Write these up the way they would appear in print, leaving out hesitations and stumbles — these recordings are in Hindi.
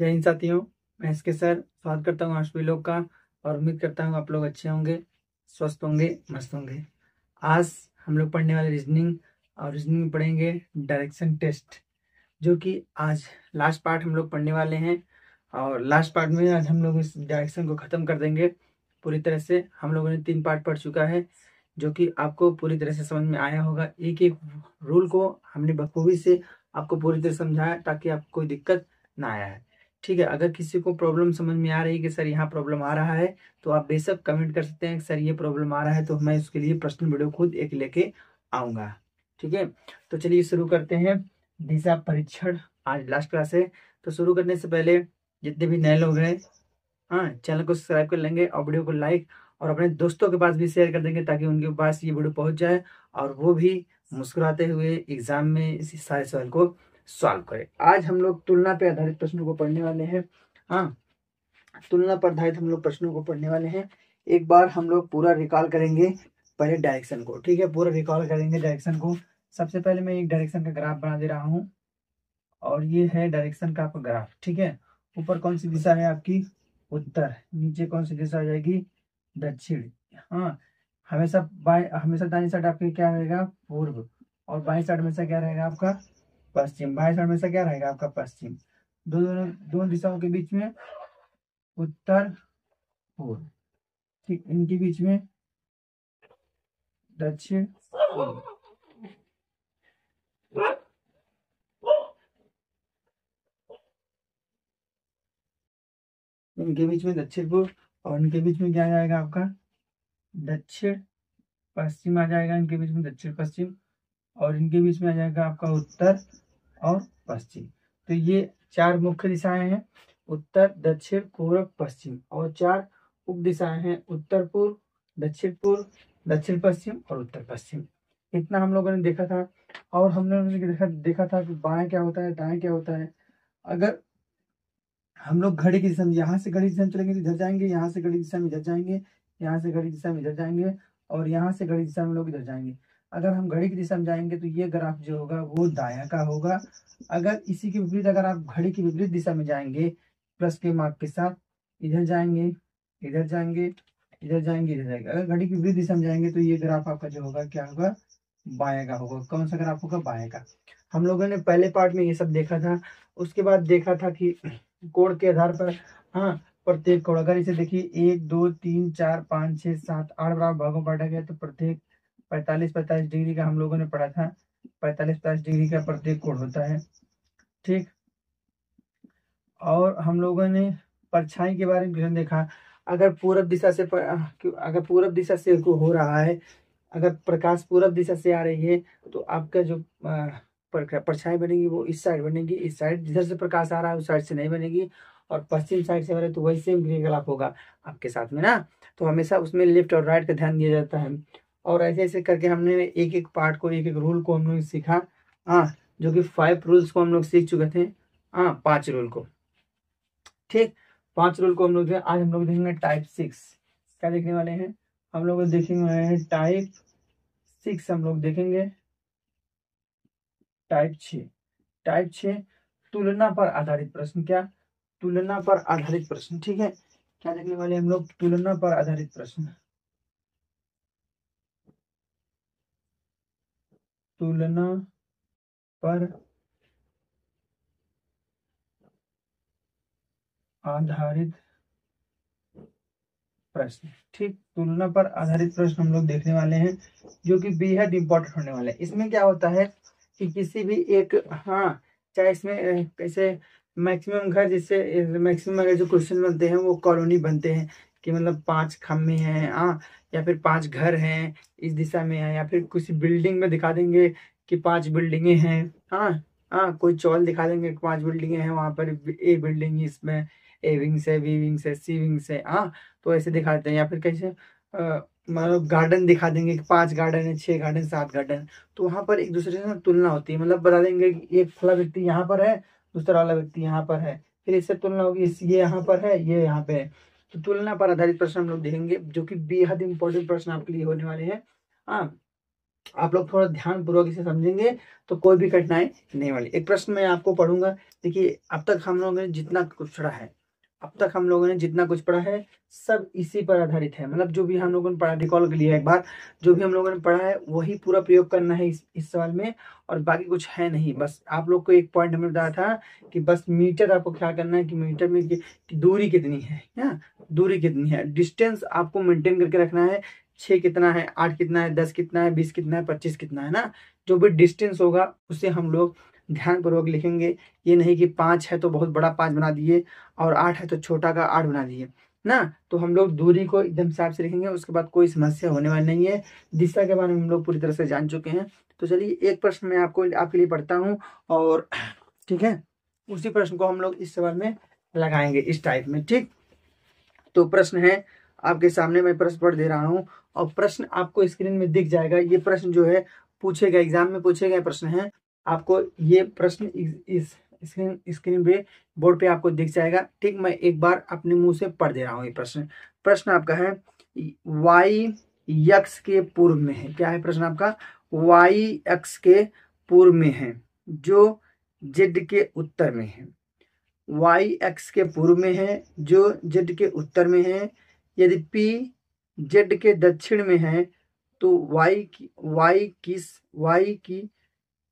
जय हिंद साथियों, मैं एसके सर स्वागत करता हूँ आप सभी लोग का। और उम्मीद करता हूँ आप लोग अच्छे होंगे, स्वस्थ होंगे, मस्त होंगे। आज हम लोग पढ़ने वाले रीजनिंग, और रीजनिंग में पढ़ेंगे डायरेक्शन टेस्ट, जो कि आज लास्ट पार्ट हम लोग पढ़ने वाले हैं। और लास्ट पार्ट में आज हम लोग इस डायरेक्शन को ख़त्म कर देंगे पूरी तरह से। हम लोगों ने 3 पार्ट पढ़ चुका है, जो कि आपको पूरी तरह से समझ में आया होगा। एक एक रूल को हमने बखूबी से आपको पूरी तरह समझाया, ताकि आपको कोई दिक्कत ना आया है। ठीक है, अगर किसी को प्रॉब्लम समझ में आ रही है कि सर यहाँ प्रॉब्लम आ रहा है, तो आप बेशक कमेंट कर सकते हैं कि सर ये प्रॉब्लम आ रहा है, तो मैं उसके लिए पर्सनल वीडियो खुद एक लेके आऊँगा। ठीक है, तो चलिए शुरू करते हैं। दिशा परीक्षण आज लास्ट क्लास है। तो शुरू करने से पहले जितने भी नए लोग हैं, हाँ, चैनल को सब्सक्राइब कर लेंगे और वीडियो को लाइक और अपने दोस्तों के पास भी शेयर कर देंगे, ताकि उनके पास ये वीडियो पहुंच जाए और वो भी मुस्कुराते हुए एग्जाम में इस सारे सवाल को सॉल्व करें। आज हम लोग तुलना पे आधारित प्रश्नों को पढ़ने वाले हैं। हाँ, तुलना पर आधारित हम लोग प्रश्नों को पढ़ने वाले हैं। एक बार हम लोग पूरा रिकॉल करेंगे पहले डायरेक्शन को। ठीक है, पूरा रिकॉल करेंगे डायरेक्शन को। सबसे पहले मैं एक डायरेक्शन का ग्राफ बना दे रहा हूँ, और ये है डायरेक्शन का आपका ग्राफ। ठीक है, ऊपर कौन सी दिशा है आपकी? उत्तर। नीचे कौन सी दिशा आ जाएगी? दक्षिण। हाँ, हमेशा हमेशा दाहिनी साइड आपकी क्या रहेगा? पूर्व। और बाई साइड हमेशा क्या रहेगा आपका? पश्चिम। बाई साइड हमेशा क्या रहेगा आपका? पश्चिम। दोनों दोनों दिशाओं के बीच में उत्तर पूर्व। ठीक, इनके बीच में दक्षिण पूर्व। इनके बीच में दक्षिण पूर्व, और इनके बीच में क्या आ जाएगा आपका? दक्षिण पश्चिम आ जाएगा। इनके बीच में दक्षिण पश्चिम, और इनके बीच में आ जाएगा आपका उत्तर और पश्चिम। तो ये 4 मुख्य दिशाएं हैं, उत्तर, दक्षिण, पूर्व, पश्चिम। और 4 उप दिशाएं हैं, उत्तर पूर्व, दक्षिण पूर्व, दक्षिण पश्चिम और उत्तर पश्चिम। इतना हम लोगों ने देखा था। और हम लोगों ने देखा था कि बाएं क्या होता है, दाएं क्या होता है। अगर हम लोग घड़ी की दिशा में, यहाँ से घड़ी की दिशा में चलेंगे तो इधर जाएंगे, यहाँ से घड़ी की दिशा में इधर जाएंगे, यहाँ से घड़ी की दिशा में इधर जाएंगे, और यहाँ से घड़ी की दिशा में लोग इधर जाएंगे। अगर हम घड़ी की दिशा में जाएंगे तो ये ग्राफ जो होगा वो दायां का होगा। अगर इसी के विपरीत, अगर आप घड़ी की विपरीत दिशा में जाएंगे, प्लस के मार्क के साथ, इधर जाएंगे, इधर जाएंगे, इधर जाएंगे, इधर जाएंगे, अगर घड़ी की विपरीत दिशा में जाएंगे तो ये ग्राफ आपका जो होगा क्या होगा? बाएं का होगा। कौन सा ग्राफ होगा? बाएं का। हम लोगों ने पहले पार्ट में ये सब देखा था। उसके बाद देखा था कि कोण के आधार पर, हाँ, प्रत्येक कोण, अगर इसे देखिए 1 2 3 4 5 6 7 8 बराबर भागों में बांटा गया, तो प्रत्येक 45 डिग्री का हम लोगों ने पढ़ा था। 45 डिग्री का प्रत्येक कोण होता है। ठीक, और हम लोगों ने परछाई के बारे में देखा। अगर पूरब दिशा से अगर पूरब दिशा से हो रहा है, अगर प्रकाश पूरब दिशा से आ रही है, तो आपका जो परछाई बनेगी वो इस साइड बनेगी। इस साइड जिधर से प्रकाश आ रहा है उस साइड से नहीं बनेगी। और पश्चिम साइड से बने तो वही सेम ग्रे ग्राफ होगा आपके साथ में ना। तो हमेशा उसमें लेफ्ट और राइट का ध्यान दिया जाता है। और ऐसे ऐसे करके हमने एक एक पार्ट को, एक एक रूल को हम लोग सीखा। हाँ, जो कि 5 रूल्स को हम लोग सीख चुके थे। हाँ, 5 रूल को। ठीक, 5 रूल को हम लोग आज हम लोग देखेंगे टाइप 6। क्या देखने वाले हैं? हम लोग देखेंगे टाइप 6। हम लोग देखेंगे टाइप 6। टाइप 6 तुलना पर आधारित प्रश्न। क्या? तुलना पर आधारित प्रश्न। ठीक है, क्या देखने वाले हम लोग? तुलना पर आधारित प्रश्न। तुलना पर आधारित प्रश्न। ठीक, तुलना पर आधारित प्रश्न हम लोग देखने वाले हैं, जो कि बेहद इंपॉर्टेंट होने वाला है। इसमें क्या होता है कि किसी भी एक, हाँ, चाहे इसमें कैसे मैक्सिमम घर, जिससे मैक्सिमम अगर जो क्वेश्चन बनते हैं वो कॉलोनी बनते हैं, कि मतलब 5 खम्भे हैं, हाँ, या फिर 5 घर हैं इस दिशा में है, या फिर किसी बिल्डिंग में दिखा देंगे कि 5 बिल्डिंगे हैं। हाँ, हाँ, कोई चौल दिखा देंगे कि 5 बिल्डिंगे हैं वहां पर, ए बिल्डिंग इसमें ए विंग्स है, बी विंग्स है, सी विंग्स है। हाँ, तो ऐसे दिखाते हैं। या फिर कैसे मतलब गार्डन दिखा देंगे कि 5 गार्डन है, 6 गार्डन, 7 गार्डन। तो वहां पर एक दूसरे से ना तुलना होती है, मतलब बता देंगे कि एक फला व्यक्ति यहाँ पर है, दूसरा वाला व्यक्ति यहाँ पर है, फिर इससे तुलना होगी, ये यहाँ पर है, ये यहाँ पे है। तो तुलना पर आधारित प्रश्न हम लोग देखेंगे, जो कि बेहद इंपॉर्टेंट प्रश्न आपके लिए होने वाले हैं। हाँ, आप लोग थोड़ा ध्यान पूर्वक इसे समझेंगे तो कोई भी कठिनाई नहीं वाली। एक प्रश्न मैं आपको पढ़ूंगा। देखिए, अब तक हम लोगों ने जितना कुछ पढ़ा है, सब इसी पर आधारित है। मतलब जो भी हम लोगों ने पढ़ा, रिकॉल कर लिया एक बार, जो भी हम लोगों ने पढ़ा है वही पूरा प्रयोग करना है इस सवाल में, और बाकी कुछ है नहीं। बस आप लोग को एक पॉइंट हमने बताया था कि बस मीटर आपको क्या करना है कि मीटर में कि दूरी कितनी है, दूरी कितनी है, डिस्टेंस आपको मेंटेन करके रखना है। 6 कितना है, 8 कितना है, 10 कितना है, 20 कितना है, 25 कितना है ना। जो भी डिस्टेंस होगा उसे हम लोग ध्यानपूर्वक लिखेंगे। ये नहीं कि 5 है तो बहुत बड़ा 5 बना दिए, और 8 है तो छोटा का 8 बना दिए ना। तो हम लोग दूरी को एकदम हिसाब से लिखेंगे, उसके बाद कोई समस्या होने वाली नहीं है। दिशा के बारे में हम लोग पूरी तरह से जान चुके हैं। तो चलिए एक प्रश्न मैं आपके लिए पढ़ता हूँ, और ठीक है, उसी प्रश्न को हम लोग इस सवाल में लगाएंगे इस टाइप में। ठीक, तो प्रश्न है आपके सामने, मैं प्रश्न पढ़ दे रहा हूँ और प्रश्न आपको स्क्रीन में दिख जाएगा। ये प्रश्न जो है पूछेगा, एग्जाम में पूछे गए प्रश्न है। आपको ये प्रश्न इस स्क्रीन पे, बोर्ड पे आपको दिख जाएगा। ठीक, मैं एक बार अपने मुंह से पढ़ दे रहा हूँ ये प्रश्न आपका है, वाई यक्स के पूर्व में है। क्या है प्रश्न आपका? वाई एक्स के पूर्व में है जो जेड के उत्तर में है। वाई एक्स के पूर्व में है जो जेड के उत्तर में है। यदि पी जेड के दक्षिण में है तो वाई की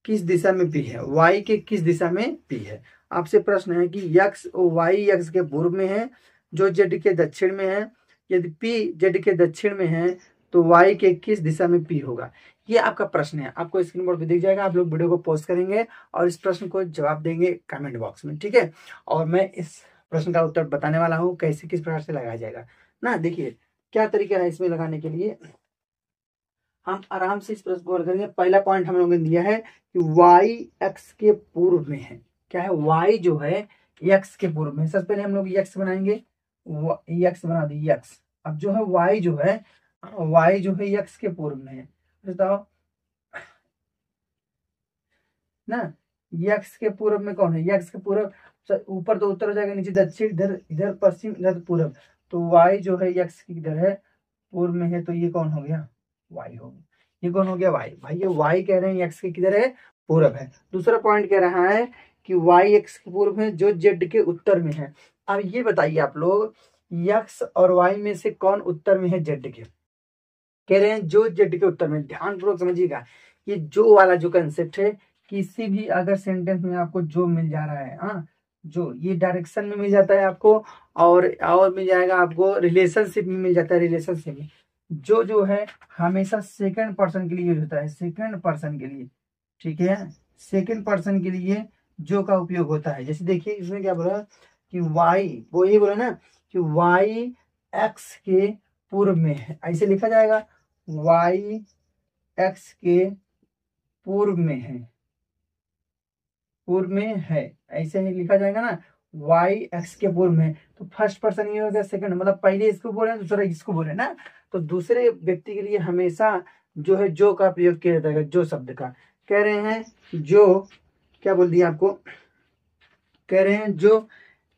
किस दिशा में पी है? वाई के किस दिशा में पी है? आपसे प्रश्न है कि यक्स वाई यक्स के पूर्व में है जो जेड के दक्षिण में है। यदि पी जेड के दक्षिण में है तो वाई के किस दिशा में पी होगा? ये आपका प्रश्न है, आपको स्क्रीन बोर्ड पे दिख जाएगा। आप लोग वीडियो को पॉज करेंगे और इस प्रश्न को जवाब देंगे कमेंट बॉक्स में, ठीक है। और मैं इस प्रश्न का उत्तर बताने वाला हूँ कैसे किस प्रकार से लगाया जाएगा ना। देखिए क्या तरीका है इसमें लगाने के लिए, हम आराम से इस प्रश्न को हल करेंगे। पहला पॉइंट हम लोगों ने दिया है कि वाई एक्स के पूर्व में है। क्या है? वाई जो है एक्स के पूर्व में। सबसे पहले हम लोग एक्स बनाएंगे, एक्स बना दी एक्स। अब जो है वाई जो है एक्स के पूर्व में है। बताओ ना, एक्स के पूर्व में कौन है? एक्स के पूर्व, ऊपर तो उत्तर हो जाएगा, नीचे दक्षिण, इधर इधर पश्चिम, इधर पूर्व। तो वाई जो है एक्स की इधर है, पूर्व में है, तो ये कौन हो गया? वाई हो गया। ये कौन हो गया? वाई। भाई ये वाई कह रहे हैं एक्स के किधर है? पूर्व है। दूसरा पॉइंट कह रहा है कि वाई एक्स के पूर्व में जो जेड के उत्तर में है। अब ये बताइए आप लोग, एक्स और वाई में से कौन उत्तर में है जेड के? कह रहे हैं जो जेड के उत्तर में। ध्यानपूर्वक समझिएगा, ये जो वाला जो कंसेप्ट है, किसी भी अगर सेंटेंस में आपको जो मिल जा रहा है, हाँ, जो ये डायरेक्शन में मिल जाता है आपको, और मिल जाएगा आपको रिलेशनशिप में मिल जाता है। रिलेशनशिप में जो है हमेशा सेकंड पर्सन के लिए यूज होता है, सेकंड पर्सन के लिए, ठीक है। सेकंड पर्सन के लिए जो का उपयोग होता है। जैसे देखिए इसमें क्या बोला कि वाई, वो यही बोला ना कि वाई एक्स के पूर्व में है, ऐसे लिखा जाएगा, वाई एक्स के पूर्व में है, पूर्व में है, ऐसे ही लिखा जाएगा ना, वाई एक्स के पूर्व में। तो फर्स्ट पर्सन ये हो गया, सेकंड मतलब पहले इसको बोले दूसरा इसको बोले ना। तो दूसरे व्यक्ति के लिए हमेशा जो है जो का प्रयोग किया जाएगा, जो शब्द का। कह रहे हैं जो, क्या बोल दिया आपको, कह रहे हैं जो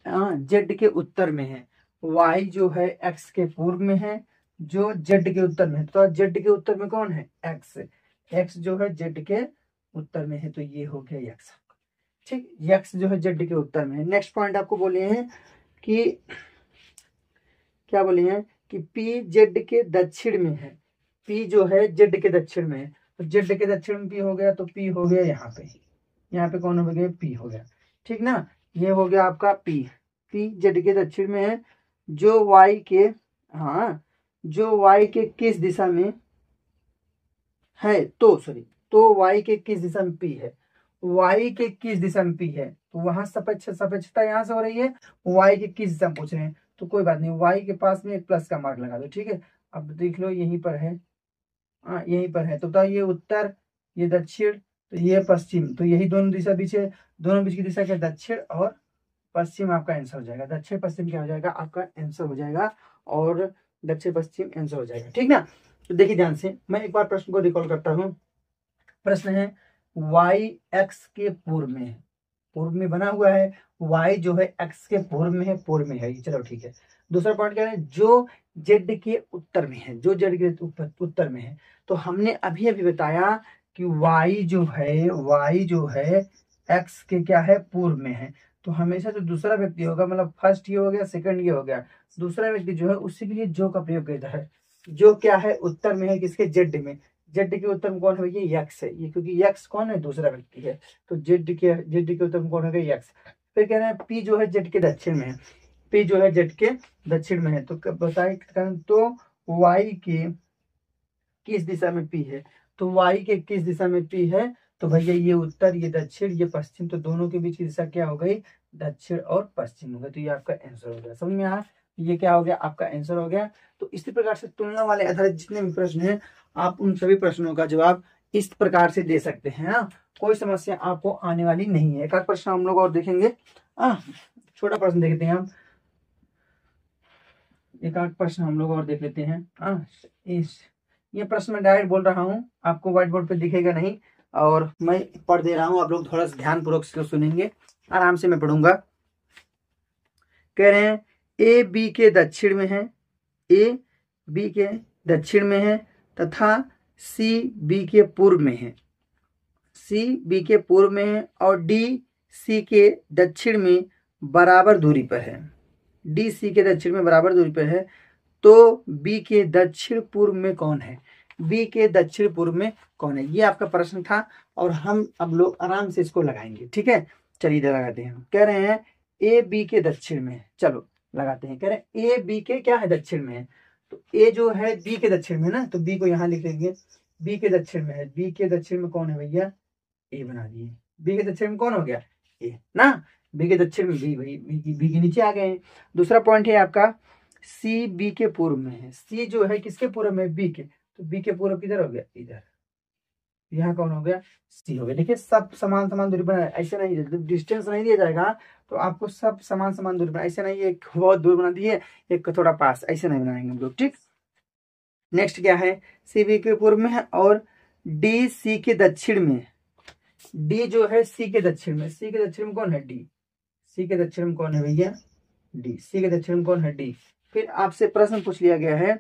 जेड के उत्तर में है। वाई जो है एक्स के पूर्व में है जो जेड के उत्तर में है। तो जेड के उत्तर में कौन है? एक्स। एक्स जो है जेड के उत्तर में है, तो ये हो गया एक्स। ठीक, एक्स जो है जेड के उत्तर में है। नेक्स्ट पॉइंट आपको बोले हैं कि, क्या बोले हैं कि पी जेड के दक्षिण में है। पी जो है जेड के दक्षिण में है, तो जेड के दक्षिण में पी हो गया, तो पी हो गया यहाँ पे कौन हो गया? पी हो गया, ठीक ना। ये हो गया आपका पी। पी जेड के दक्षिण में है जो वाई के, हाँ, जो वाई के किस दिशा में है? तो वाई के किस दिशा में पी है? वाई के किस दिशा में पी है? तो वहां सापेक्षता यहाँ से हो रही है, वाई के किस दिशा में पूछ रहे हैं। तो कोई बात नहीं, वाई के पास में एक प्लस का मार्क लगा दो, ठीक है। अब देख लो यहीं पर है, हाँ यहीं पर है। तो बताओ ये उत्तर, ये दक्षिण, तो ये पश्चिम, तो यही दोनों दिशा बीच है। दोनों बीच की दिशा क्या? दक्षिण और पश्चिम आपका आंसर हो जाएगा। दक्षिण पश्चिम क्या हो जाएगा? आपका आंसर हो जाएगा, और दक्षिण पश्चिम आंसर हो जाएगा, ठीक ना। तो देखिए ध्यान से, मैं एक बार प्रश्न को रिकॉल करता हूँ। प्रश्न है वाई एक्स के पूर्व में है, पूर्व में बना हुआ है, वाई जो है एक्स के पूर्व में है, पूर्व में है, चलो ठीक है। दूसरा पॉइंट क्या है? जो जेड के उत्तर में है, जो जेड के उत्तर में है। तो हमने अभी अभी बताया कि वाई जो है एक्स के क्या है, पूर्व में है। तो हमेशा जो दूसरा व्यक्ति होगा, मतलब फर्स्ट ये हो गया, सेकंड ये हो गया, दूसरा व्यक्ति जो है उसी के लिए जो का प्रयोग करता है। जो क्या है, उत्तर में है, किसके, जेड में। जेड के उत्तर में कौन है भैया, यक्स है। ये क्योंकि यक्स कौन है, दूसरा व्यक्ति है। तो जेड के उत्तर में कौन है, यक्स। फिर कह रहे हैं पी जो है जेड के दक्षिण में है। पी जो है जेड के दक्षिण में है। तो बताइए, तो वाई के किस दिशा में पी है। तो वाई के किस दिशा में पी है, तो भैया ये उत्तर, ये दक्षिण, ये पश्चिम। तो दोनों के बीच की दिशा क्या हो गई, दक्षिण और पश्चिम हो गई। तो ये आपका आंसर हो गया। समझ में आया, ये क्या हो गया, आपका आंसर हो गया। तो इसी प्रकार से तुलना वाले आधारित जितने भी प्रश्न हैं, आप उन सभी प्रश्नों का जवाब इस प्रकार से दे सकते हैं ना। कोई समस्या आपको आने वाली नहीं है। एक आध प्रश्न हम लोग और देखेंगे। छोटा प्रश्न देखते हैं हम, एक आध प्रश्न हम लोग और देख लेते हैं। ये प्रश्न मैं डायरेक्ट बोल रहा हूँ, आपको व्हाइट बोर्ड पे दिखेगा नहीं, और मैं पढ़ दे रहा हूँ, आप लोग थोड़ा सा ध्यानपूर्वक से सुनेंगे, आराम से मैं पढ़ूंगा। कह रहे हैं ए बी के दक्षिण में है, ए बी के दक्षिण में है तथा सी बी के पूर्व में है, सी बी के पूर्व में है, और डी सी के दक्षिण में बराबर दूरी पर है। डी सी के दक्षिण में बराबर दूरी पर है। तो बी के दक्षिण पूर्व में कौन है, बी के दक्षिण पूर्व में कौन है, ये आपका प्रश्न था। और हम अब लोग आराम से इसको लगाएंगे, ठीक है। चलिए इधर लगाते हैं। कह रहे हैं ए बी के दक्षिण में है, चलो लगाते हैं। कह रहे हैं ए बी के क्या है, दक्षिण में है। तो ए जो है बी के दक्षिण में ना, तो बी को यहाँ लिख लेंगे, बी के दक्षिण में है। बी के दक्षिण में कौन है भैया, ए बना दिए। बी के दक्षिण में कौन हो गया, ए ना। बी के दक्षिण में बी, भाई बी के नीचे आ गए हैं। दूसरा पॉइंट है आपका, सी बी के पूर्व में है। सी जो है किसके पूर्व में, बी के। तो बी के पूर्व किधर हो गया, इधर। यहाँ कौन हो गया, सी हो गया। देखिए सब समान समान दूरी पर, ऐसे नहीं, डिस्टेंस नहीं दिया जाएगा तो आपको सब समान समान दूरी पर, ऐसे नहीं एक बहुत दूर बना दिए, एक थोड़ा पास, ऐसे नहीं बनाएंगे हम लोग, ठीक। नेक्स्ट क्या है, सी बी के पूर्व में है और डी सी के दक्षिण में। डी जो है सी के दक्षिण में, सी के दक्षिण में कौन है, डी। सी के दक्षिण में कौन है भैया, डी। सी के दक्षिण में कौन है, डी। फिर आपसे प्रश्न पूछ लिया गया है,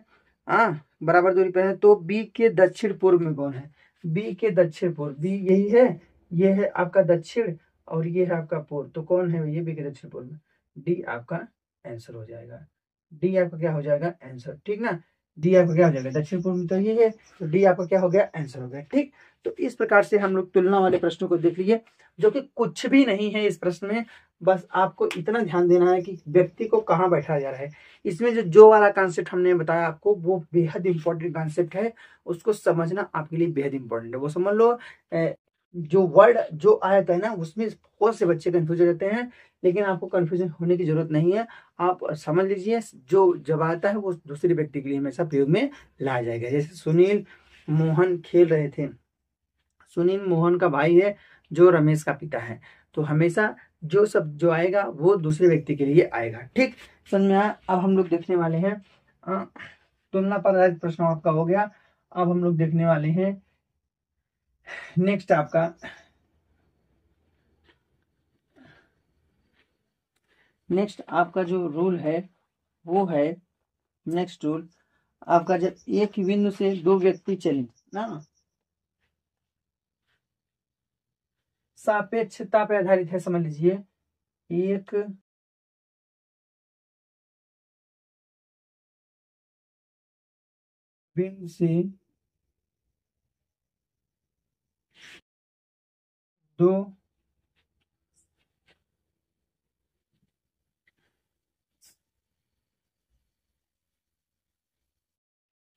बराबर दूरी पर है, तो बी के दक्षिण पूर्व में कौन है। बी के दक्षिण पूर्व, बी यही है, ये है आपका दक्षिण और ये है आपका पूर्व। तो कौन है भैया बी के दक्षिण पूर्व में, डी आपका आंसर हो जाएगा। डी आपका क्या हो जाएगा, आंसर, ठीक ना। डी आपका क्या हो जाएगा, दक्षिण पूर्व में तो ये है, तो डी आपका क्या हो गया, आंसर हो गया, ठीक। तो इस प्रकार से हम लोग तुलना वाले प्रश्नों को देख लिए, जो कि कुछ भी नहीं है इस प्रश्न में। बस आपको इतना ध्यान देना है कि व्यक्ति को कहाँ बैठाया जा रहा है। इसमें जो वाला कॉन्सेप्ट हमने बताया आपको, वो बेहद इंपॉर्टेंट कॉन्सेप्ट है। उसको समझना आपके लिए बेहद इंपॉर्टेंट है। वो समझ लो, जो वर्ड जो आया था ना, उसमें बहुत से बच्चे कंफ्यूज हो जाते हैं, लेकिन आपको कंफ्यूजन होने की जरूरत नहीं है। आप समझ लीजिए, जो जब आता है वो दूसरे व्यक्ति के लिए हमेशा प्रयोग में लाया जाएगा। जैसे सुनील मोहन खेल रहे थे, सुनील मोहन का भाई है जो रमेश का पिता है। तो हमेशा जो सब जो आएगा वो दूसरे व्यक्ति के लिए आएगा, ठीक। समझ में आया। अब हम लोग देखने वाले हैं, तुलना पर आधारित प्रश्न आपका हो गया। अब हम लोग देखने वाले हैं नेक्स्ट आपका जो रूल है वो है, नेक्स्ट रूल आपका, जब एक बिंदु से दो व्यक्ति चले ना, सापेक्षता पे आधारित है, समझ लीजिए। एक बिंदु से दो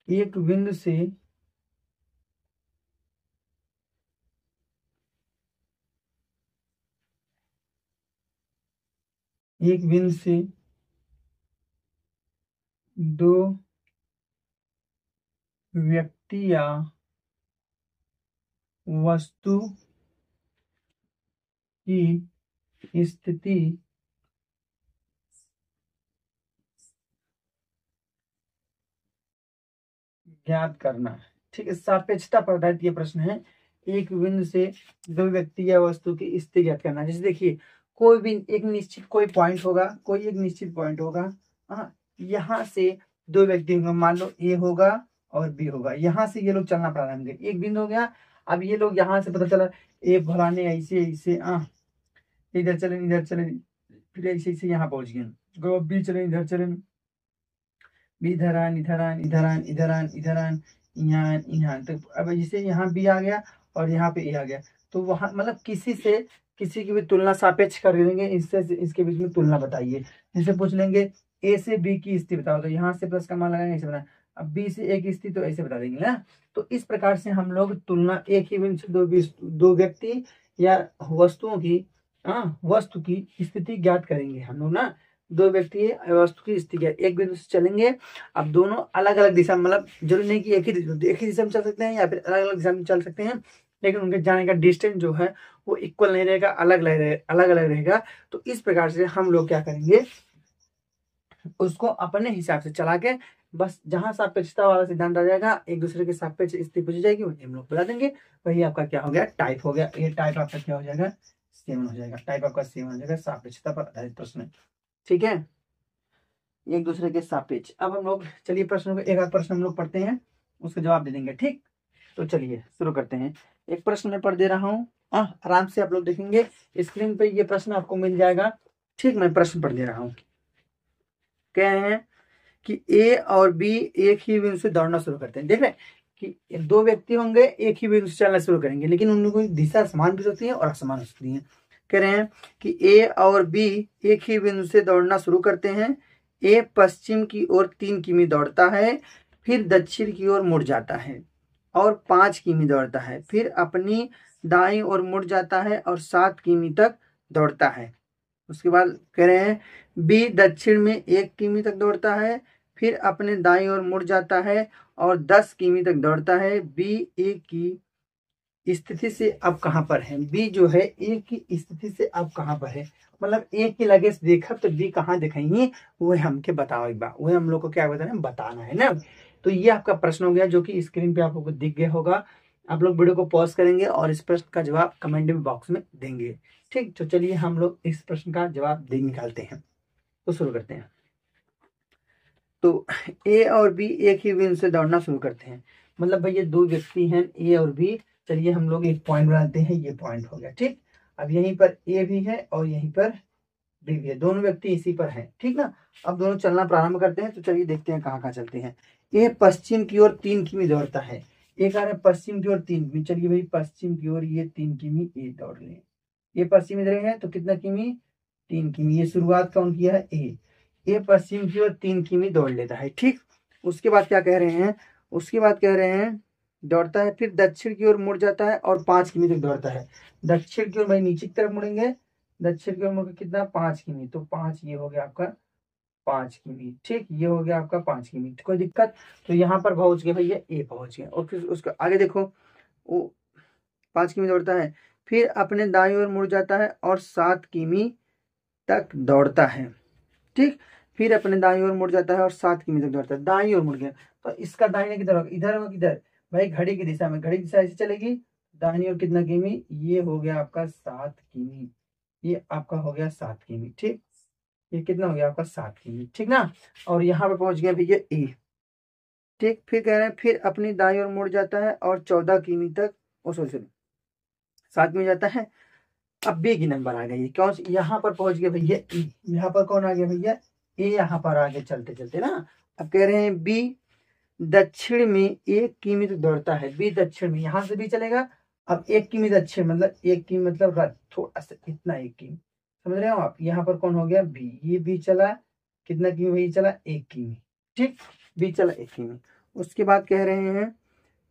एक बिंदु से एक बिंदु से दो व्यक्ति या वस्तु की स्थिति ज्ञात करना है, ठीक है। सापेक्षता पर आधारित ये प्रश्न है। एक बिंदु से दो व्यक्ति या वस्तु की स्थिति ज्ञात करना। जैसे देखिए, कोई भी एक निश्चित कोई पॉइंट होगा, कोई एक निश्चित पॉइंट होगा, यहाँ से दो व्यक्ति होंगे, मान लो ए होगा और बी होगा, यहाँ से ये लोग चलना प्रारंभ करें, एक बिंदु हो गया। अब ये लोग यहाँ से पता चला ए फलाने ऐसे ऐसे इधर चले इधर चले, फिर ऐसे ऐसे यहाँ पहुंच गए, गो बी चले इधर चले, बी इधर आन इधर आन इधर आन इधर आन इधर आन, यहाँ यहाँ तो अब जैसे यहाँ बी आ गया और यहाँ पे ए आ गया, तो वहां मतलब किसी से किसी की भी तुलना सापेक्ष कर देंगे, इससे इसके बीच में तुलना बताइए। जैसे पूछ लेंगे ए से बी की स्थिति बताओ, तो यहाँ से प्लस का मान लगाएंगे ऐसे बना, अब बी से ए की स्थिति तो ऐसे बता देंगे ना। तो इस प्रकार से हम लोग तुलना एक ही बिंदु से दो व्यक्ति या वस्तुओं की वस्तु की स्थिति ज्ञात करेंगे हम लोग ना। दो व्यक्ति वस्तु की स्थिति एक बिंदु से चलेंगे, अब दोनों अलग अलग दिशा, मतलब जरूरी नहीं कि एक ही दिशा में चल सकते हैं या फिर अलग अलग दिशा में चल सकते हैं, लेकिन उनके जाने का डिस्टेंस जो है वो इक्वल नहीं रहेगा, अलग अलग रहेगा। तो इस प्रकार से हम लोग क्या करेंगे, उसको अपने हिसाब से चला के बस जहां सापेक्षता वाला सिद्धांत आ जाएगा, एक दूसरे के सापेक्ष स्थिति पूछी जाएगी, वही हम लोग बता देंगे, वही आपका क्या हो गया, टाइप हो गया। ये टाइप आपका क्या हो जाएगा, सेवन हो जाएगा। टाइप आपका सेवन हो जाएगा, सापेक्षता पर आधारित प्रश्न। ठीक है, एक दूसरे के सापेक्ष। अब हम लोग चलिए प्रश्नों को एक आध प्रश्न हम लोग पढ़ते हैं, उसका जवाब दे देंगे। ठीक, तो चलिए शुरू करते हैं। एक प्रश्न मैं पढ़ दे रहा हूँ, आराम से आप लोग देखेंगे, स्क्रीन पे ये प्रश्न आपको मिल जाएगा। ठीक, मैं प्रश्न पढ़ दे रहा हूँ। कह रहे हैं कि ए और बी एक ही बिंदु से दौड़ना शुरू करते हैं। देख रहे हैं कि दो व्यक्ति होंगे, एक ही बिंदु से चलना शुरू करेंगे, लेकिन उनकी दिशा समान भी होती है और असमान हो सकती है। कह रहे हैं कि ए और बी एक ही बिंदु से दौड़ना शुरू करते हैं। ए पश्चिम की ओर 3 किमी दौड़ता है, फिर दक्षिण की ओर मुड़ जाता है और 5 किमी दौड़ता है, फिर अपनी दाईं ओर मुड़ जाता है और 7 किमी तक दौड़ता है। उसके बाद कह रहे हैं बी दक्षिण में 1 किमी तक दौड़ता है, फिर अपने दाईं ओर मुड़ जाता है और 10 किमी तक दौड़ता है। बी ए की स्थिति से अब कहां पर है, बी जो है ए की स्थिति से अब कहां पर है, मतलब ए की लगे देखा तो बी कहां दिखाई, वो हमके बताओ एक बार, वो हम लोग को क्या बताना है ना। तो ये आपका प्रश्न हो गया, जो कि स्क्रीन पे आप लोग को दिख गया होगा। आप लोग वीडियो को पॉज करेंगे और इस प्रश्न का जवाब कमेंट बॉक्स में देंगे। ठीक, तो चलिए हम लोग इस प्रश्न का जवाब दे निकालते हैं, तो शुरू करते हैं। तो ए और बी एक ही बिंदु से दौड़ना शुरू करते हैं, मतलब भाई ये दो व्यक्ति हैं ए और बी। चलिए हम लोग एक पॉइंट बनाते हैं, ये पॉइंट हो गया। ठीक, अब यहीं पर ए भी है और यहीं पर बी भी है, दोनों व्यक्ति इसी पर हैं। ठीक ना, अब दोनों चलना प्रारंभ करते हैं। तो चलिए देखते हैं कहाँ कहाँ चलते हैं। ए पश्चिम की ओर 3 किमी दौड़ता है, एक आ रहा है पश्चिम की ओर 3 किमी। चलिए भाई पश्चिम की ओर ये 3 किमी ए दौड़ ले, ये पश्चिम इधर है तो कितना किमी, 3 किमी। ये शुरुआत कौन किया है, ए पश्चिम की ओर 3 किमी दौड़ लेता है। ठीक, उसके बाद क्या कह रहे हैं, उसके बाद कह रहे हैं दौड़ता है, फिर दक्षिण की ओर मुड़ जाता है और 5 किमी तक दौड़ता है। दक्षिण की ओर भाई नीचे की तरफ मुड़ेंगे, दक्षिण की ओर मुड़ कितना, 5 किमी। तो 5 ये हो गया आपका 5 किमी। ठीक, ये हो गया आपका 5 किमी, कोई दिक्कत। तो यहाँ पर पहुंच गए भैया ए पहुंच गए, और फिर उसको आगे देखो, वो 5 किमी दौड़ता है, फिर अपने दाईं ओर मुड़ जाता है और 7 किमी तक दौड़ता है। ठीक, फिर अपने दाईं ओर मुड़ जाता है और 7 किमी तक दौड़ता है। दाईं ओर मुड़ गया तो इसका दाहिने किधर होगा, इधर होगा, किधर भाई घड़ी की दिशा में, घड़ी की दिशा ऐसे चलेगी, दाहिनी ओर कितना किमी, ये हो गया आपका 7 किमी, ये आपका हो गया 7 किमी। ठीक, ये कितना हो गया आपका 7 किमी। ठीक ना, और यहाँ पे पहुंच गया भैया ए। ठीक, फिर कह रहे हैं फिर अपनी दाईं ओर मुड़ जाता है और 14 किमी तक, ओ सॉरी 7 किमी जाता है। अब बी की नंबर आ गई, कौन यहाँ पर पहुंच गए भैया ई, यहाँ पर कौन आ गया भैया ए, यहाँ पर आगे चलते चलते ना। अब कह रहे हैं बी दक्षिण में 1 किमी तक दौड़ता है, बी दक्षिण में, यहाँ से भी चलेगा। अब 1 किमी दक्षिण मतलब 1 किमी मतलब थोड़ा सा इतना 1 किमी, समझ रहे हो आप। यहाँ पर कौन हो गया बी, ये बी चला कितना किमी भाई, चला 1 किमी। ठीक, बी चला 1 किमी। उसके बाद कह रहे हैं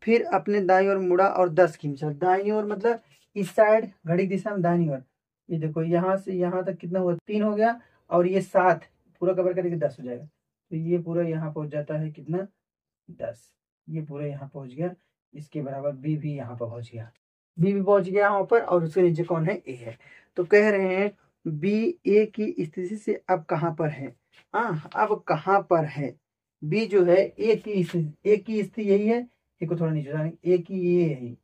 फिर अपने दाईं ओर मुड़ा और 10 किमी चला, दाईं ओर मतलब इस साइड घड़ी की दिशा में दाईं ओर। ये देखो यहाँ से यहाँ तक कितना हुआ, 3 हो गया, और ये 7 पूरा कवर करके 10 हो जाएगा। तो ये पूरा यहाँ पहुंच जाता है कितना, 10, ये पूरा यहाँ पहुंच गया। इसके बराबर बी भी यहाँ पर पहुंच गया, बी भी पहुंच गया यहाँ पर, और उसके नीचे कौन है ए है। तो कह रहे हैं बी ए की स्थिति से अब कहाँ पर है, अब कहाँ पर है, बी जो है ए की स्थिति यही है, ए को थोड़ा नीचे जाएंगे, ए की ये है,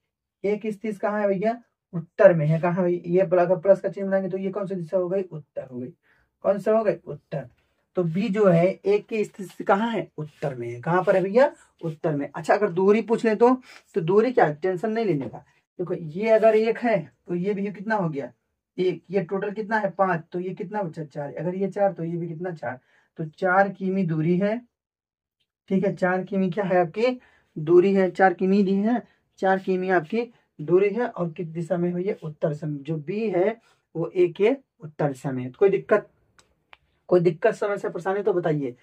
ए की स्थिति कहाँ है भैया, उत्तर में है। कहाँ, ये प्लस का चिन्ह बनाएंगे तो ये कौन सी दिशा हो गई, उत्तर हो गई। कौन सा हो गई, उत्तर। तो बी जो है ए की स्थिति कहाँ है, उत्तर में है। कहाँ पर है भैया, उत्तर में। अच्छा अगर दूरी पूछ ले तो दूरी क्या, टेंशन नहीं लेने का। देखो ये अगर 1 है तो ये भी कितना हो गया 1, ये टोटल कितना है 5, तो ये कितना बचा 4, अगर ये 4 तो ये भी कितना 4, तो 4 किमी दूरी है। ठीक है, 4 किमी क्या है आपकी दूरी है, 4 किमी दी है, 4 किमी आपकी दूरी है। और किस दिशा में है ये, उत्तर दिशा में। जो बी है वो ए के उत्तर दिशा में है। कोई दिक्कत समस्या परेशानी तो बताइए।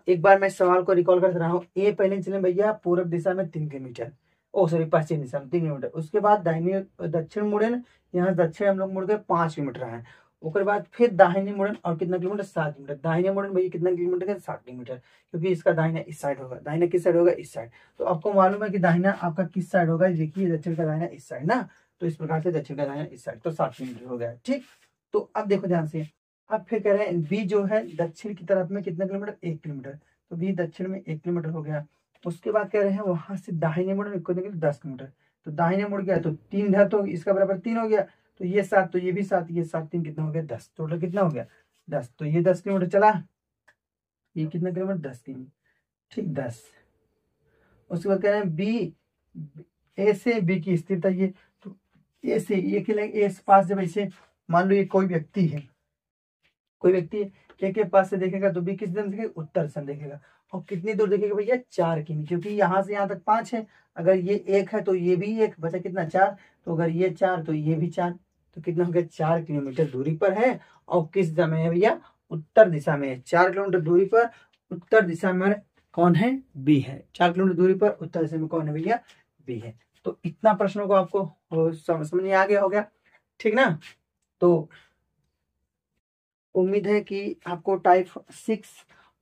एक बार मैं सवाल को रिकॉल कर रहा हूँ। ए पहले चले भैया पूर्व दिशा में 3 किलोमीटर, ओ सॉरी पश्चिम दिशा में 3 किलोमीटर। उसके बाद दाहिने दक्षिण मुड़े, यहाँ दक्षिण हम लोग मुड़ गए 5 किलोमीटर है। उसके बाद फिर दाहिने मुड़न और कितना किलोमीटर 7 किलोमीटर। दाहिने मुड़न भैया कितना किलोमीटर है 7 किलोमीटर, क्योंकि इसका दाहिना इस साइड होगा। दाहिना किस साइड होगा, इस साइड। तो आपको मालूम है कि दाहिना आपका किस साइड होगा, देखिए दक्षिण का दाहिना इस साइड ना, तो इस प्रकार से दक्षिण का दाहिना इस साइड, तो 7 किलोमीटर हो गया। ठीक, तो अब देखो ध्यान से, अब फिर कह रहे हैं बी जो है दक्षिण की तरफ में कितना किलोमीटर 1 किलोमीटर, तो बी दक्षिण में 1 किलोमीटर हो गया। उसके बाद कह रहे हैं वहां से दाहिने मुड़ 10 किलोमीटर, तो दाहिने मुड़ गया तो 3 है, तो इसका बराबर 3 हो गया। तो ये 7, तो ये भी 7, ये 7 3 कितना हो गया 10, टोटल कितना हो गया 10। तो ये 10 किलोमीटर चला, ये कितना किलोमीटर 10 किलोमीटर। ठीक 10। उसके बाद कह रहे हैं बी, ए से बी की स्थिरता ये, तो ए से ए के लिए ए पास जब ऐसे मान लो ये कोई व्यक्ति है, ए के पास से देखेगा तो बी किस दिशा में देखेगा, उत्तर दिशा में देखेगा। और कितनी दूर देखेगा भैया 4 किमी, क्योंकि यहाँ से यहाँ तक 5 है। अगर ये 1 है तो ये भी 1 बचा, कितना 4, तो अगर ये 4 तो ये भी 4, तो कितना हो गया 4 किलोमीटर दूरी पर है। और किस दिशा में है भैया, उत्तर दिशा में है। 4 किलोमीटर दूरी पर उत्तर दिशा में कौन है, बी है। 4 किलोमीटर दूरी पर उत्तर दिशा में कौन है भैया, बी है। तो इतना प्रश्नों को आपको समझ में आ गया हो गया, ठीक ना। तो उम्मीद है कि आपको टाइप 6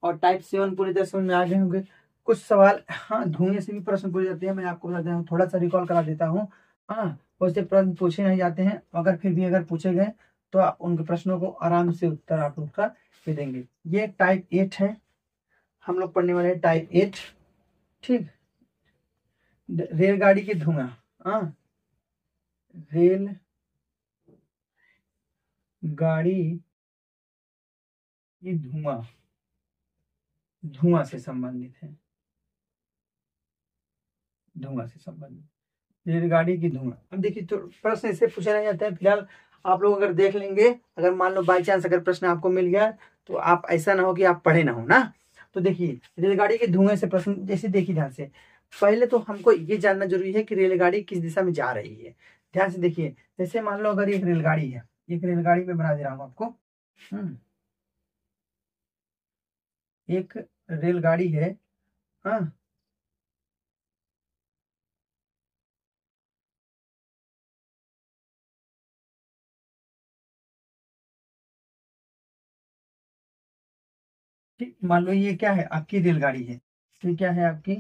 और टाइप 7 पूरी तरह समझ में आ गए होंगे। कुछ सवाल हाँ धुएं से भी प्रश्न पूछे जाते हैं, मैं आपको बता दूं, थोड़ा सा रिकॉल करा देता हूँ। हाँ वैसे प्रश्न पूछे नहीं जाते हैं, अगर फिर भी अगर पूछे गए तो आप उनके प्रश्नों को आराम से उत्तर आप लोग का दे देंगे। ये टाइप 8 है, हम लोग पढ़ने वाले हैं टाइप 8। ठीक, रेलगाड़ी की धुआं, हाँ रेल गाड़ी की धुआं से संबंधित है, धुआं से संबंधित रेलगाड़ी की धुआं। अब देखिए तो प्रश्न ऐसे पूछे नहीं जाते हैं। फिलहाल आप लोग अगर देख लेंगे, अगर मान लो बाई चांस अगर प्रश्न आपको मिल गया तो आप ऐसा ना हो कि आप पढ़े ना हो ना। तो देखिए रेलगाड़ी के धुएं से प्रश्न, जैसे देखिए ध्यान से, पहले तो हमको ये जानना जरूरी है कि रेलगाड़ी किस दिशा में जा रही है। ध्यान से देखिए, जैसे मान लो अगर एक रेलगाड़ी है, एक रेलगाड़ी में बना दे रहा हूँ आपको। एक रेलगाड़ी है, हाँ ठीक, मान लो ये क्या है आपकी रेलगाड़ी है, ये क्या है आपकी,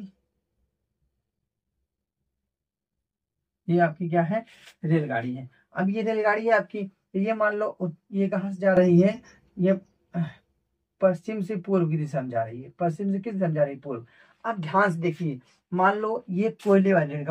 ये आपकी क्या है रेलगाड़ी है। अब ये रेलगाड़ी है आपकी, ये मान लो ये कहाँ से जा रही है, ये पश्चिम से पूर्व की दिशा में जा रही है। पश्चिम से किस दिशा में जा रही है, पूर्व। अब ध्यान से देखिए, मान लो ये कोयले वाली रेलगाड़ी,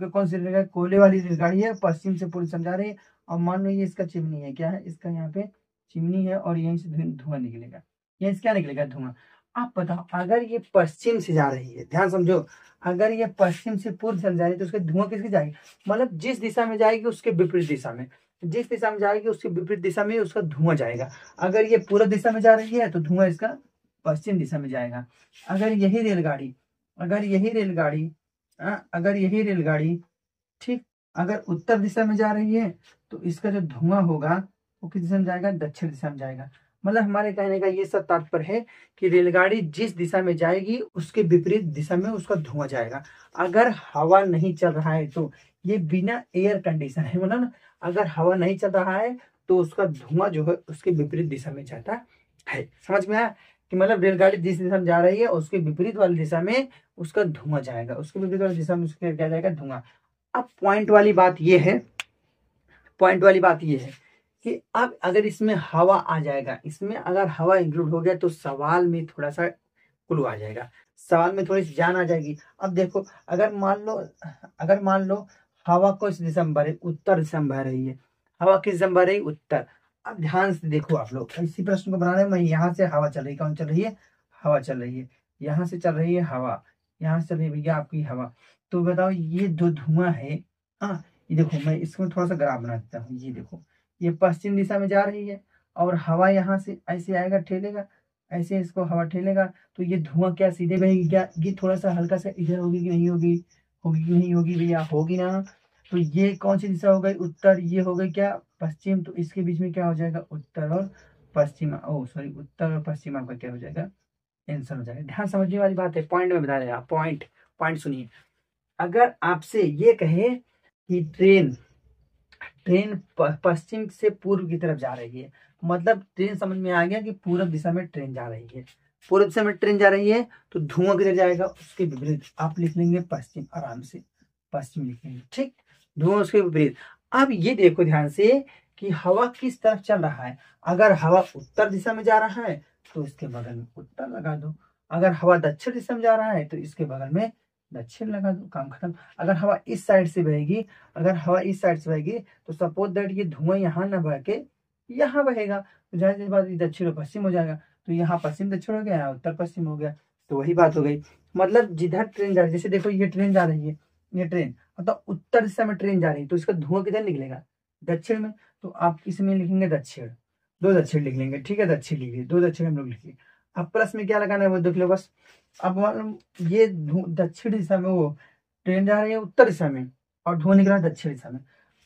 कौन सी रेलगाड़ी, कोयले वाली रेलगाड़ी है, पश्चिम से पूर्व दिशा में जा रही है। और मान लो ये इसका चिमनी है, क्या है इसका, यहाँ पे चिमनी है, और यहीं से धुआं निकलेगा, यहीं से क्या निकलेगा, धुआं। आप बताओ अगर ये पश्चिम से जा रही है, ध्यान समझो, अगर ये पश्चिम से पूर्व दिशा में जा रही है तो उसका धुआं किसकी जाएगी, मतलब जिस दिशा में जाएगी उसके विपरीत दिशा में, जिस दिशा में जाएगी उसके विपरीत दिशा में उसका धुआं जाएगा। अगर ये पूर्व दिशा में जा रही है तो धुआं इसका पश्चिम दिशा में जाएगा। अगर यही रेलगाड़ी, अगर यही रेलगाड़ी अगर यही रेलगाड़ी ठीक अगर उत्तर दिशा में जा रही है तो इसका जो धुआं होगा वो किस दिशा में जाएगा, दक्षिण दिशा में जाएगा। मतलब हमारे कहने का ये सब तात्पर्य है कि रेलगाड़ी जिस दिशा में जाएगी उसके विपरीत दिशा में उसका धुआं जाएगा। अगर हवा नहीं चल रहा है तो ये बिना एयर कंडीशन है, मतलब ना, अगर हवा नहीं चल रहा है तो उसका धुआं जो है उसके विपरीत दिशा में जाता है। समझ में आया कि मतलब रेलगाड़ी जिस दिशा में जा रही है उसके विपरीत वाली दिशा में उसका धुआं जाएगा, उसके विपरीत वाली दिशा में उसका क्या जाएगा, धुआं। अब पॉइंट वाली बात ये है, पॉइंट वाली बात ये है कि अब अगर इसमें हवा आ जाएगा, इसमें अगर हवा इंक्लूड हो गया तो सवाल में थोड़ा सा क्लू आ जाएगा, सवाल में थोड़ी सी जान आ जाएगी। अब देखो अगर मान लो हवा को इस दिशा में बह रही, उत्तर दिशा में बह रही है, हवा किस दिशा में बह रही, उत्तर। अब ध्यान से देखो आप लोग, इसी प्रश्न को बनाने में यहाँ से हवा चल रही है, कौन चल रही है, हवा चल रही है, यहाँ से चल रही है हवा, यहाँ से चल रही है भैया आपकी हवा। तो बताओ ये जो धुआं है, हाँ ये देखो मैं इसमें थोड़ा सा ग्राफ बना देता हूँ, ये देखो ये पश्चिम दिशा में जा रही है और हवा यहाँ से ऐसे आएगा ठेलेगा, ऐसे इसको हवा ठेलेगा, तो ये धुआं क्या सीधे बहेगी क्या, ये थोड़ा सा हल्का सा इधर होगी कि नहीं होगी, होगी कि नहीं होगी भैया, होगी ना। तो ये कौन सी दिशा हो गई, उत्तर, ये हो गई क्या पश्चिम, तो इसके बीच में क्या हो जाएगा, उत्तर और पश्चिम, ओ सॉरी उत्तर और पश्चिम आपका क्या हो जाएगा, आंसर हो जाएगा। ध्यान समझने वाली बात है, पॉइंट में बता रहे आप, पॉइंट पॉइंट सुनिए। अगर आपसे ये कहे कि ट्रेन ट्रेन पश्चिम से पूर्व की तरफ जा रही है, मतलब ट्रेन समझ में आ गया कि पूर्व दिशा में ट्रेन जा रही है, पूर्व दिशा में ट्रेन जा रही है, तो धुआं किधर जाएगा, उसके विपरीत आप लिख लेंगे पश्चिम, आराम से पश्चिम लिख लेंगे, ठीक, धुआं उसके विपरीत। अब ये देखो ध्यान से कि हवा किस तरफ चल रहा है, अगर हवा उत्तर दिशा में जा रहा है तो इसके बगल में उत्तर लगा दो, अगर हवा दक्षिण दिशा में जा रहा है तो इसके बगल में दक्षिण लगा दो, काम खत्म। अगर हवा इस साइड से बहेगी, अगर हवा इस साइड से बहेगी तो सपोज दैट ये धुआं यहाँ ना बह के यहाँ बहेगा, तो जाहिर सी बात दक्षिण और पश्चिम हो जाएगा, तो यहाँ पश्चिम दक्षिण हो गया, यहाँ उत्तर पश्चिम हो गया, तो वही बात हो गई। मतलब जिधर ट्रेन जा रही है, जैसे देखो ये ट्रेन जा रही है, ये ट्रेन मतलब उत्तर दिशा में ट्रेन जा रही है, तो इसका धुआं किधर निकलेगा, दक्षिण में, तो आप इसमें लिखेंगे दक्षिण, दो दक्षिण लिख लेंगे, ठीक है, दक्षिण लिखिए, दो दक्षिण हम लोग लिखिए। अब प्लस में क्या लगाना है वो देख लो बस। अब मालूम ये दक्षिण दिशा में वो ट्रेन जा रही है उत्तर दिशा में और धुआं निकल रहा है दक्षिण दिशा में,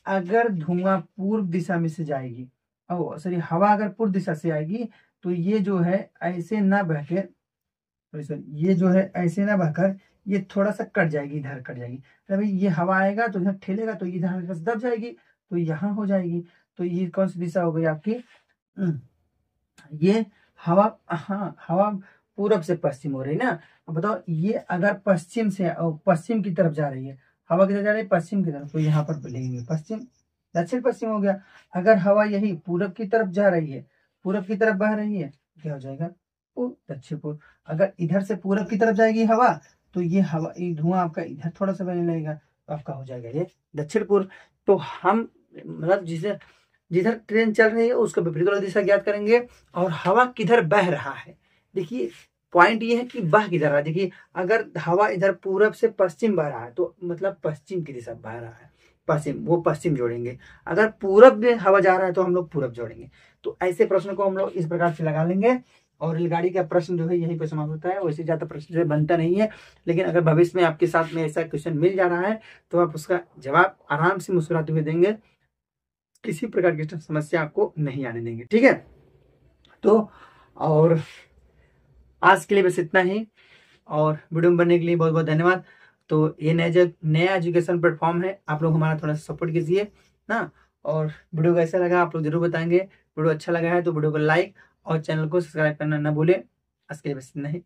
अगर धुआं पूर्व दिशा में से जाएगी, ओ सॉरी हवा अगर पूर्व दिशा से आएगी तो ये जो है ऐसे ना बह के, सॉरी ये जो है ऐसे ना बहकर ये थोड़ा सा कट जाएगी, इधर कट जाएगी, तभी ये हवा आएगा तो इधर ठेलेगा तो इधर दब जाएगी, तो यहाँ हो जाएगी, तो ये कौन सी दिशा हो गई आपकी, ये हवा, हाँ हवा पूरब से पश्चिम हो रही है ना। अब बताओ ये अगर पश्चिम से पश्चिम की तरफ जा रही है, हवा किधर जा रही है, पश्चिम की तरफ, तो यहाँ पर लिखेंगे पश्चिम, दक्षिण पश्चिम हो गया। अगर हवा यही पूरब की तरफ जा रही है, पूरब की तरफ बह रही है, क्या हो जाएगा, पूर्व दक्षिण पूर्व। अगर इधर से पूरब की तरफ जाएगी हवा, तो ये हवा, ये धुआं आपका इधर थोड़ा सा बहने लगेगा, तो आपका हो जाएगा ये दक्षिण पूर्व। तो हम मतलब जिसे जिधर ट्रेन चल रही है उसका विपरीत वाला दिशा ज्ञात करेंगे, और हवा किधर बह रहा है, देखिए पॉइंट ये है कि बह किधर रहा है, देखिए अगर हवा इधर पूरब से पश्चिम बह रहा है तो मतलब पश्चिम की दिशा बह रहा है, पश्चिम, वो पश्चिम जोड़ेंगे, अगर पूरब में हवा जा रहा है तो हम लोग पूरब जोड़ेंगे। तो ऐसे प्रश्न को हम लोग इस प्रकार से लगा लेंगे, और रेलगाड़ी का प्रश्न जो है यहीं पर समाप्त होता है, वैसे ज्यादा प्रश्न जो है बनता नहीं है, लेकिन अगर भविष्य में आपके साथ में ऐसा क्वेश्चन मिल जा रहा है तो आप उसका जवाब आराम से मुस्कुराते हुए देंगे, किसी प्रकार की समस्या आपको नहीं आने देंगे, ठीक है। तो और आज के लिए बस इतना ही, और वीडियो में बनने के लिए बहुत बहुत धन्यवाद। तो ये नया एजुकेशन प्लेटफॉर्म है, आप लोग हमारा थोड़ा सा सपोर्ट कीजिए ना, और वीडियो कैसा लगा आप लोग जरूर बताएंगे, वीडियो अच्छा लगा है तो वीडियो को लाइक और चैनल को सब्सक्राइब करना ना भूलें। आज के लिए बस इतना ही।